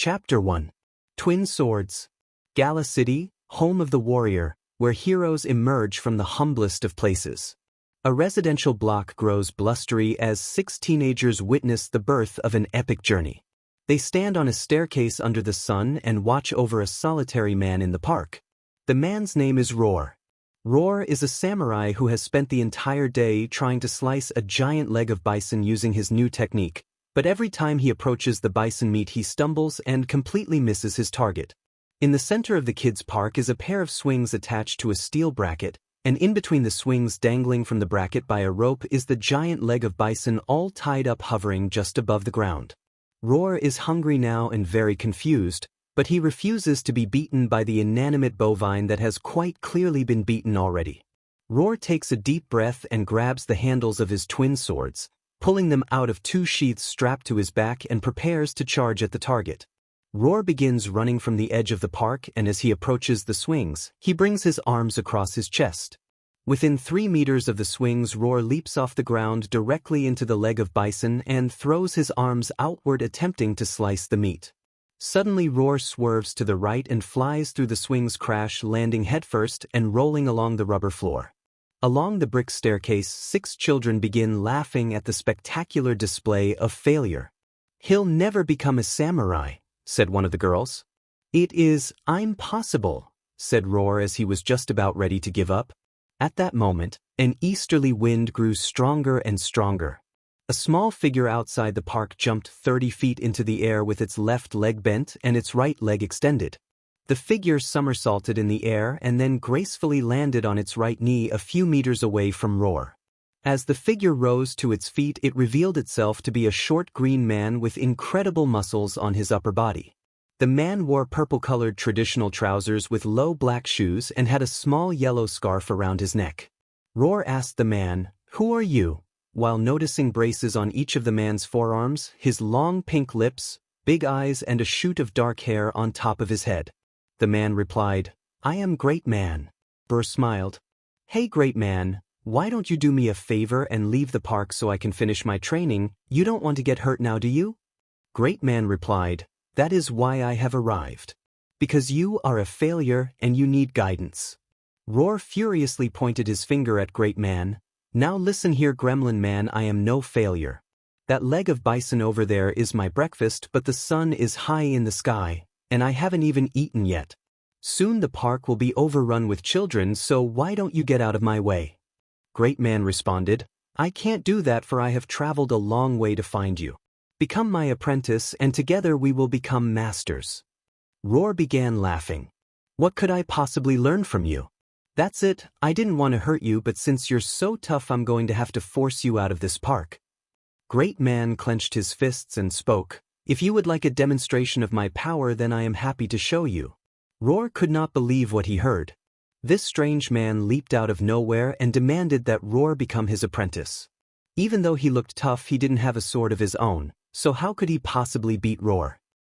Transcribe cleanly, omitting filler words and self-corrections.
Chapter 1. Twin Swords. Gala City, home of the warrior, where heroes emerge from the humblest of places. A residential block grows blustery as 6 teenagers witness the birth of an epic journey. They stand on a staircase under the sun and watch over a solitary man in the park. The man's name is Roar. Roar is a samurai who has spent the entire day trying to slice a giant leg of bison using his new technique, but every time he approaches the bison meat he stumbles and completely misses his target. In the center of the kids' park is a pair of swings attached to a steel bracket, and in between the swings dangling from the bracket by a rope is the giant leg of bison all tied up hovering just above the ground. Roar is hungry now and very confused, but he refuses to be beaten by the inanimate bovine that has quite clearly been beaten already. Roar takes a deep breath and grabs the handles of his twin swords, pulling them out of 2 sheaths strapped to his back, and prepares to charge at the target. Roar begins running from the edge of the park, and as he approaches the swings, he brings his arms across his chest. Within 3 meters of the swings, Roar leaps off the ground directly into the leg of bison and throws his arms outward, attempting to slice the meat. Suddenly Roar swerves to the right and flies through the swings, crash landing headfirst and rolling along the rubber floor. Along the brick staircase, 6 children begin laughing at the spectacular display of failure. "He'll never become a samurai," said one of the girls. "It is impossible," said Roar as he was just about ready to give up. At that moment, an easterly wind grew stronger and stronger. A small figure outside the park jumped 30 feet into the air with its left leg bent and its right leg extended. The figure somersaulted in the air and then gracefully landed on its right knee a few meters away from Roar. As the figure rose to its feet, it revealed itself to be a short green man with incredible muscles on his upper body. The man wore purple-colored traditional trousers with low black shoes and had a small yellow scarf around his neck. Roar asked the man, "Who are you?" while noticing braces on each of the man's forearms, his long pink lips, big eyes, and a shoot of dark hair on top of his head. The man replied, "I am Great Man." Roar smiled. "Hey Great Man, why don't you do me a favor and leave the park so I can finish my training? You don't want to get hurt now, do you?" Great Man replied, "That is why I have arrived. Because you are a failure and you need guidance." Roar furiously pointed his finger at Great Man. "Now listen here, Gremlin Man, I am no failure. That leg of bison over there is my breakfast, but the sun is high in the sky, and I haven't even eaten yet. Soon the park will be overrun with children, so why don't you get out of my way?" Great Man responded, "I can't do that, for I have traveled a long way to find you. Become my apprentice and together we will become masters." Roar began laughing. "What could I possibly learn from you? That's it, I didn't want to hurt you, but since you're so tough I'm going to have to force you out of this park." Great Man clenched his fists and spoke, "If you would like a demonstration of my power, then I am happy to show you." Roar could not believe what he heard. This strange man leaped out of nowhere and demanded that Roar become his apprentice. Even though he looked tough, he didn't have a sword of his own, so how could he possibly beat Roar?